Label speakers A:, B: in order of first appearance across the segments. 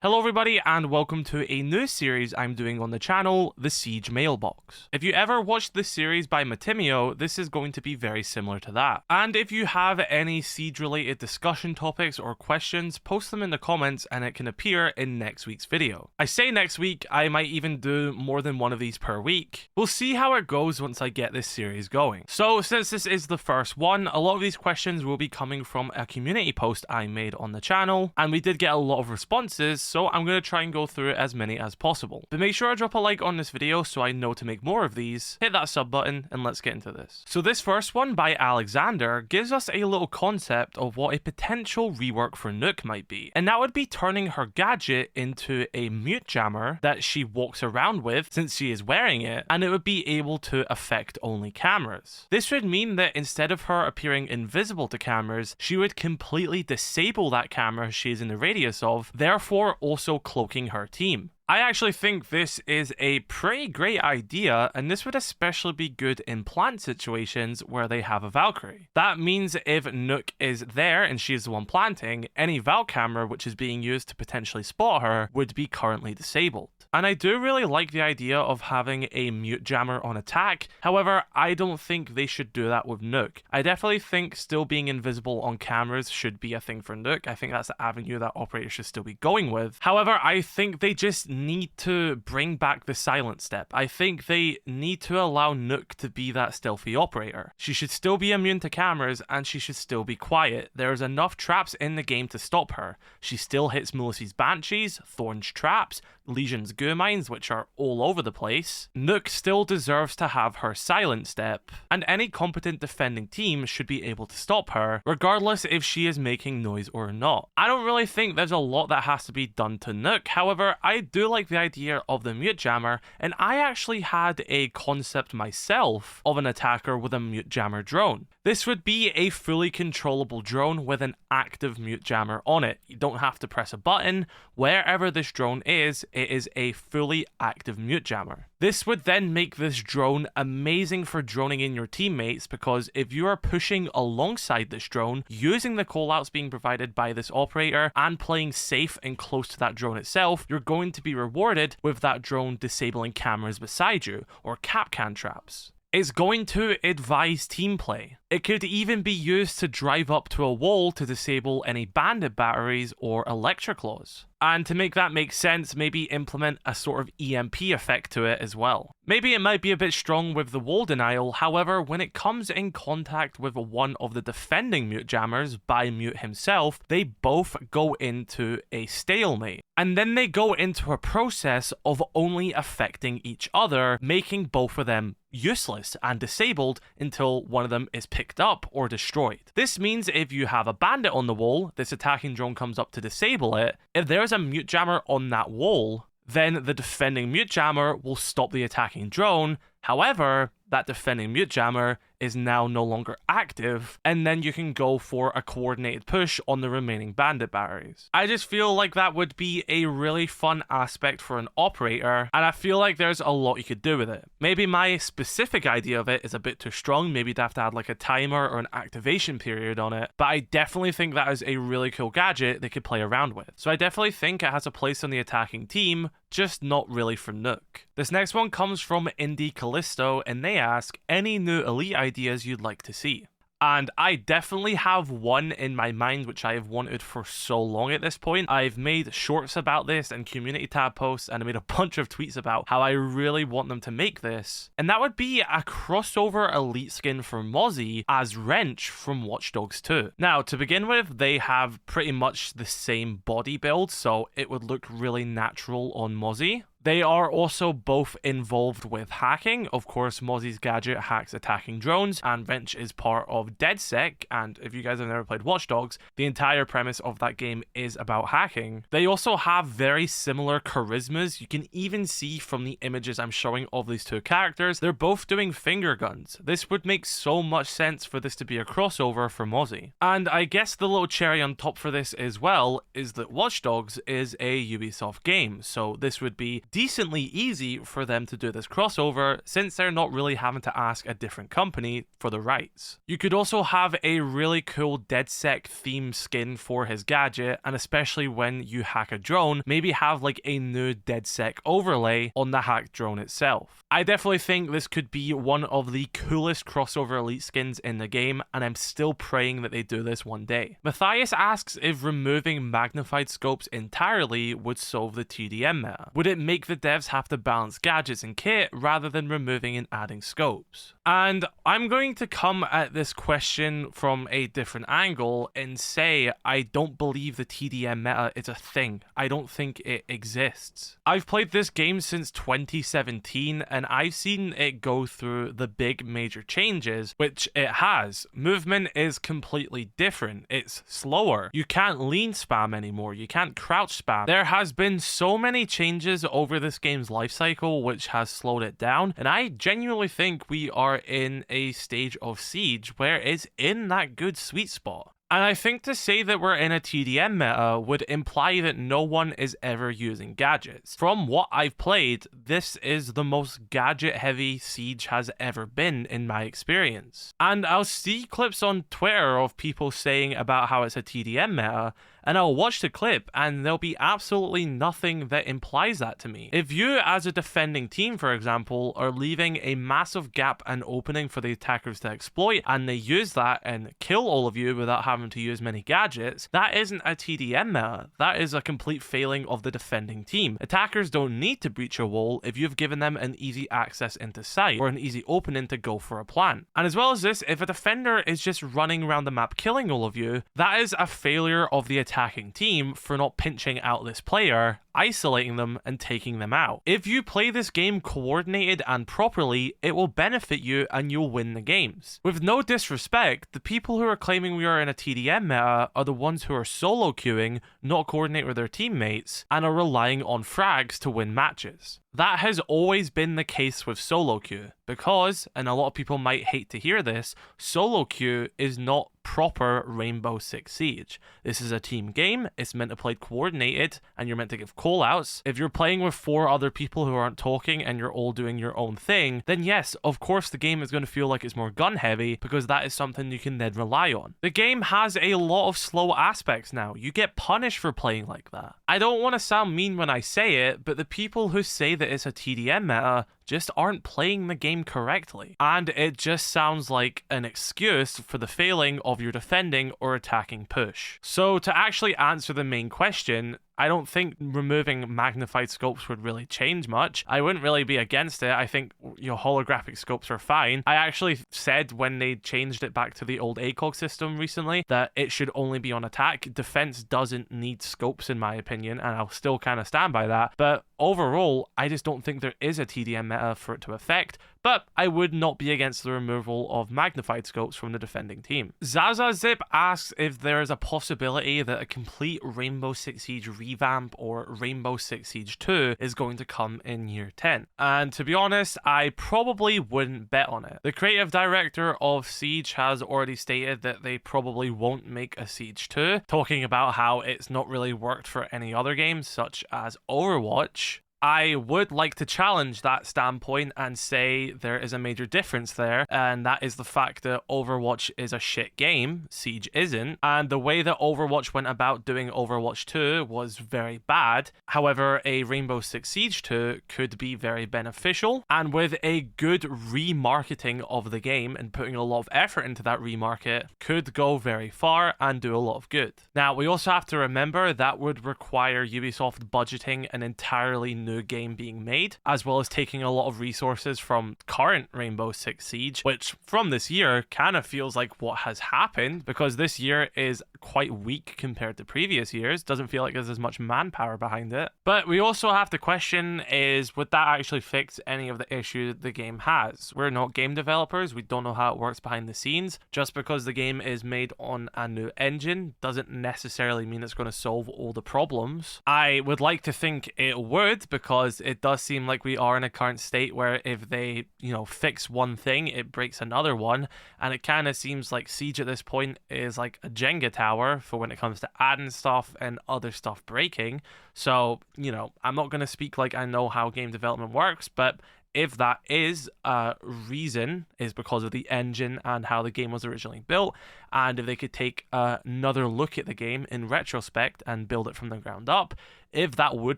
A: Hello everybody and welcome to a new series I'm doing on the channel, the Siege Mailbox. If you ever watched this series by Matimio, this is going to be very similar to that. And if you have any Siege related discussion topics or questions, post them in the comments and it can appear in next week's video. I say next week, I might even do more than one of these per week. We'll see how it goes once I get this series going. So since this is the first one, a lot of these questions will be coming from a community post I made on the channel, and we did get a lot of responses, so I'm going to try and go through as many as possible. But make sure I drop a like on this video so I know to make more of these, hit that sub button, and let's get into this. So this first one by Alexander gives us a little concept of what a potential rework for Nøkk might be, and that would be turning her gadget into a mute jammer that she walks around with since she is wearing it, and it would be able to affect only cameras. This would mean that instead of her appearing invisible to cameras, she would completely disable that camera she is in the radius of, therefore also cloaking her team. I actually think this is a pretty great idea, and this would especially be good in plant situations where they have a Valkyrie. That means if Nøkk is there and she is the one planting, any Val camera which is being used to potentially spot her would be currently disabled. And I do really like the idea of having a mute jammer on attack, however, I don't think they should do that with Nøkk. I definitely think still being invisible on cameras should be a thing for Nøkk. I think that's the avenue that operators should still be going with. However, I think they just need to bring back the silent step. I think they need to allow Nøkk to be that stealthy operator. She should still be immune to cameras and she should still be quiet. There's enough traps in the game to stop her. She still hits Melissa's Banshees, Thorn's traps, Legion's goo mines, which are all over the place. Nøkk still deserves to have her silent step, and any competent defending team should be able to stop her, regardless if she is making noise or not. I don't really think there's a lot that has to be done to Nøkk, however, I do like the idea of the mute jammer, and I actually had a concept myself of an attacker with a mute jammer drone. This would be a fully controllable drone with an active mute jammer on it. You don't have to press a button. Wherever this drone is, it is a fully active mute jammer. This would then make this drone amazing for droning in your teammates, because if you are pushing alongside this drone, using the callouts being provided by this operator and playing safe and close to that drone itself, you're going to be rewarded with that drone disabling cameras beside you, or capcan traps. It's going to advise team play. It could even be used to drive up to a wall to disable any bandit batteries or electroclaws. And to make that make sense, maybe implement a sort of EMP effect to it as well. Maybe it might be a bit strong with the wall denial, however, when it comes in contact with one of the defending mute jammers by Mute himself, they both go into a stalemate. And then they go into a process of only affecting each other, making both of them useless and disabled until one of them is picked up or destroyed. This means if you have a bandit on the wall, this attacking drone comes up to disable it. If there's a mute jammer on that wall, then the defending mute jammer will stop the attacking drone. However, that defending mute jammer is now no longer active, and then you can go for a coordinated push on the remaining bandit batteries. I just feel like that would be a really fun aspect for an operator, and I feel like there's a lot you could do with it. Maybe my specific idea of it is a bit too strong, maybe you'd have to add like a timer or an activation period on it, but I definitely think that is a really cool gadget they could play around with. So I definitely think it has a place on the attacking team, just not really for Nøkk. This next one comes from Indie Callisto, and they ask, any new elite ideas you'd like to see? And I definitely have one in my mind which I have wanted for so long at this point. I've made shorts about this and community tab posts, and I made a bunch of tweets about how I really want them to make this. And that would be a crossover elite skin for Mozzie as Wrench from Watch Dogs 2. Now, to begin with, they have pretty much the same body build, so it would look really natural on Mozzie. They are also both involved with hacking. Of course, Mozzie's gadget hacks attacking drones, and Wrench is part of DedSec, and if you guys have never played Watch Dogs, the entire premise of that game is about hacking. They also have very similar charismas. You can even see from the images I'm showing of these two characters, they're both doing finger guns. This would make so much sense for this to be a crossover for Mozzie. And I guess the little cherry on top for this as well is that Watch Dogs is a Ubisoft game, so this would be decently easy for them to do this crossover since they're not really having to ask a different company for the rights. You could also have a really cool DedSec theme skin for his gadget, and especially when you hack a drone, maybe have like a new DedSec overlay on the hacked drone itself. I definitely think this could be one of the coolest crossover elite skins in the game, and I'm still praying that they do this one day. Matthias asks if removing magnified scopes entirely would solve the TDM meta. Would it make the devs have to balance gadgets and kit rather than removing and adding scopes? And I'm going to come at this question from a different angle and say I don't believe the TDM meta is a thing. I don't think it exists. I've played this game since 2017 and I've seen it go through the big major changes, which it has. Movement is completely different. It's slower. You can't lean spam anymore. You can't crouch spam. There has been so many changes over this game's life cycle which has slowed it down, and I genuinely think we are in a stage of Siege where it's in that good sweet spot. And I think to say that we're in a TDM meta would imply that no one is ever using gadgets. From what I've played, this is the most gadget-heavy Siege has ever been in my experience. And I'll see clips on Twitter of people saying about how it's a TDM meta, and I'll watch the clip and there'll be absolutely nothing that implies that to me. If you as a defending team, for example, are leaving a massive gap and opening for the attackers to exploit and they use that and kill all of you without having to use many gadgets, that isn't a TDM meta. That is a complete failing of the defending team. Attackers don't need to breach a wall if you've given them an easy access into sight or an easy opening to go for a plant. And as well as this, if a defender is just running around the map killing all of you, that is a failure of the attacking team for not pinching out this player, isolating them and taking them out. If you play this game coordinated and properly, it will benefit you and you'll win the games. With no disrespect, the people who are claiming we are in a TDM meta are the ones who are solo queuing, not coordinate with their teammates, and are relying on frags to win matches. That has always been the case with solo queue because, and a lot of people might hate to hear this, solo queue is not proper Rainbow Six Siege. This is a team game, it's meant to play coordinated, and you're meant to give callouts. If you're playing with 4 other people who aren't talking and you're all doing your own thing, then yes, of course the game is going to feel like it's more gun heavy because that is something you can then rely on. The game has a lot of slow aspects now. You get punished for playing like that. I don't want to sound mean when I say it, but the people who say that it's a TDM meta just aren't playing the game correctly. And it just sounds like an excuse for the failing of your defending or attacking push. So to actually answer the main question, I don't think removing magnified scopes would really change much. I wouldn't really be against it. I think your holographic scopes are fine. I actually said when they changed it back to the old ACOG system recently that it should only be on attack. Defense doesn't need scopes in my opinion, and I'll still kind of stand by that. But overall, I just don't think there is a TDM meta for it to affect. But I would not be against the removal of magnified scopes from the defending team. ZazaZip asks if there is a possibility that a complete Rainbow Six Siege revamp or Rainbow Six Siege 2 is going to come in year 10. And to be honest, I probably wouldn't bet on it. The creative director of Siege has already stated that they probably won't make a Siege 2, talking about how it's not really worked for any other games such as Overwatch. I would like to challenge that standpoint and say there is a major difference there, and that is the fact that Overwatch is a shit game, Siege isn't, and the way that Overwatch went about doing Overwatch 2 was very bad. However, a Rainbow Six Siege 2 could be very beneficial, and with a good remarketing of the game and putting a lot of effort into that remarket, could go very far and do a lot of good. Now, we also have to remember that would require Ubisoft budgeting an entirely new game being made, as well as taking a lot of resources from current Rainbow Six Siege, which from this year kind of feels like what has happened because this year is quite weak compared to previous years. Doesn't feel like there's as much manpower behind it. But we also have to question is, would that actually fix any of the issues the game has? We're not game developers. We don't know how it works behind the scenes. Just because the game is made on a new engine doesn't necessarily mean it's going to solve all the problems. I would like to think it would, because it does seem like we are in a current state where if they, fix one thing, it breaks another one. And it kind of seems like Siege at this point is like a Jenga tower for when it comes to adding stuff and other stuff breaking. So, I'm not going to speak like I know how game development works, but if that is a reason, is because of the engine and how the game was originally built, and if they could take another look at the game in retrospect and build it from the ground up, if that would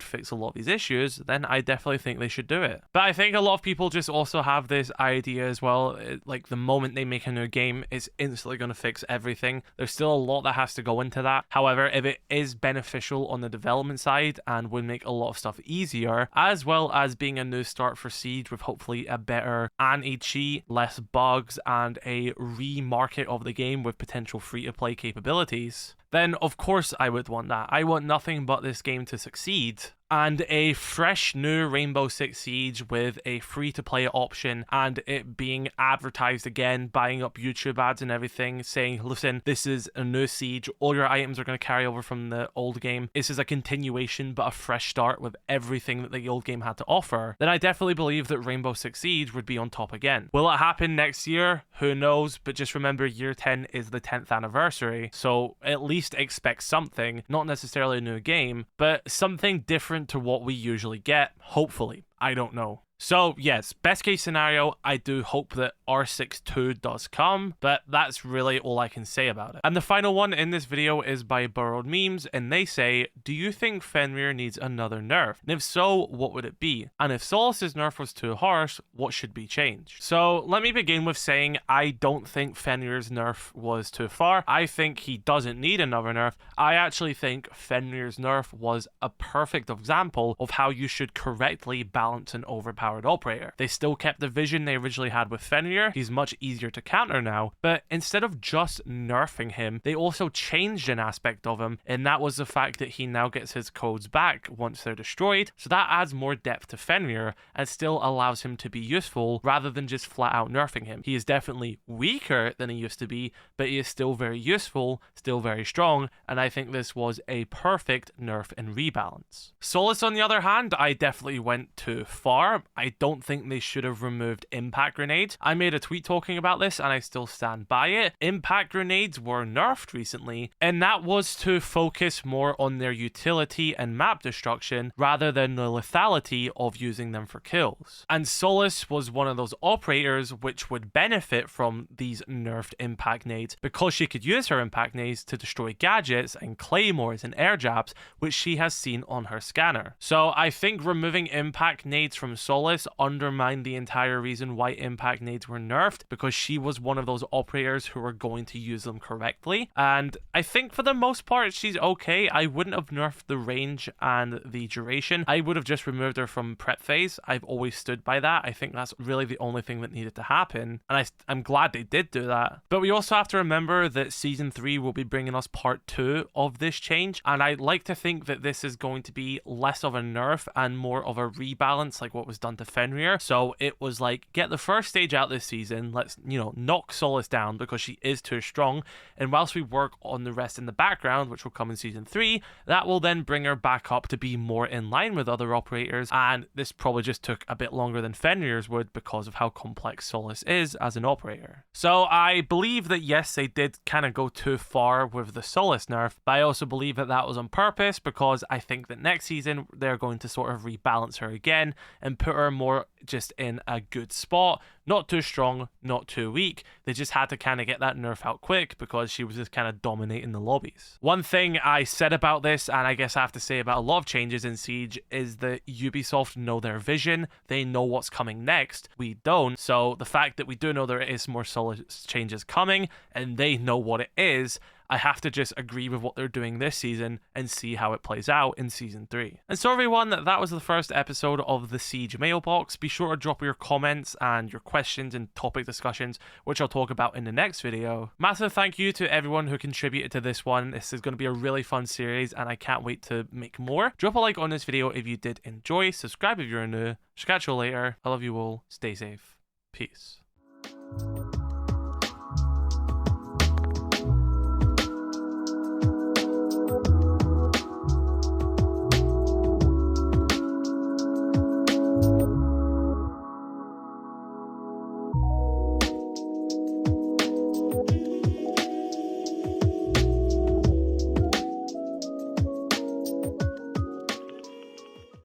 A: fix a lot of these issues, then I definitely think they should do it. But I think a lot of people just also have this idea as well, like the moment they make a new game, it's instantly going to fix everything. There's still a lot that has to go into that. However, if it is beneficial on the development side and would make a lot of stuff easier, as well as being a new start for Siege with hopefully a better anti-cheat, less bugs, and a remarket of the game with potential free-to-play capabilities, then of course I would want that. I want nothing but this game to succeed. And a fresh new Rainbow Six Siege with a free-to-play option and it being advertised again, buying up YouTube ads and everything, saying, listen, this is a new Siege, all your items are going to carry over from the old game. This is a continuation but a fresh start with everything that the old game had to offer. Then I definitely believe that Rainbow Six Siege would be on top again. Will it happen next year? Who knows? But just remember, year 10 is the 10th anniversary, so at least expect something, not necessarily a new game, but something different to what we usually get, hopefully. I don't know. So yes, best case scenario, I do hope that R6-2 does come, but that's really all I can say about it. And the final one in this video is by Borrowed Memes, and they say, do you think Fenrir needs another nerf? And if so, what would it be? And if Solus's nerf was too harsh, what should be changed? So let me begin with saying I don't think Fenrir's nerf was too far. I think he doesn't need another nerf. I actually think Fenrir's nerf was a perfect example of how you should correctly balance an overpowered operator. They still kept the vision they originally had with Fenrir. He's much easier to counter now, but instead of just nerfing him, they also changed an aspect of him, and that was the fact that he now gets his codes back once they're destroyed, so that adds more depth to Fenrir and still allows him to be useful rather than just flat out nerfing him. He is definitely weaker than he used to be, but he is still very useful, still very strong, and I think this was a perfect nerf and rebalance. Solus, on the other hand, I definitely went too far. I don't think they should have removed impact grenades. I made a tweet talking about this and I still stand by it. Impact grenades were nerfed recently, and that was to focus more on their utility and map destruction rather than the lethality of using them for kills. And Solus was one of those operators which would benefit from these nerfed impact nades because she could use her impact nades to destroy gadgets and claymores and air jabs, which she has seen on her scanner. So I think removing impact nades from Solus undermined the entire reason why impact nades were nerfed, because she was one of those operators who were going to use them correctly. And I think for the most part she's okay. I wouldn't have nerfed the range and the duration. I would have just removed her from prep phase. I've always stood by that. I think that's really the only thing that needed to happen, and I'm glad they did do that. But we also have to remember that season 3 will be bringing us part 2 of this change, and I'd like to think that this is going to be less of a nerf and more of a rebalance like what was done to Fenrir. So it was like, get the first stage out this season, let's knock Solus down because she is too strong, and whilst we work on the rest in the background, which will come in season 3, that will then bring her back up to be more in line with other operators. And this probably just took a bit longer than Fenrir's would because of how complex Solus is as an operator. So I believe that yes, they did kind of go too far with the Solus nerf, but I also believe that that was on purpose because I think that next season they're going to sort of rebalance her again and put her more just in a good spot, not too strong, not too weak. They just had to kind of get that nerf out quick because she was just kind of dominating the lobbies. One thing I said about this, and I guess I have to say about a lot of changes in Siege, is that Ubisoft know their vision. They know what's coming next. We don't. So the fact that we do know there is more solid changes coming and they know what it is, I have to just agree with what they're doing this season and see how it plays out in season 3. And so everyone, that was the first episode of the Siege Mailbox. Be sure to drop your comments and your questions and topic discussions, which I'll talk about in the next video. Massive thank you to everyone who contributed to this one. This is going to be a really fun series and I can't wait to make more. Drop a like on this video if you did enjoy. Subscribe if you're new. Catch you later. I love you all. Stay safe. Peace.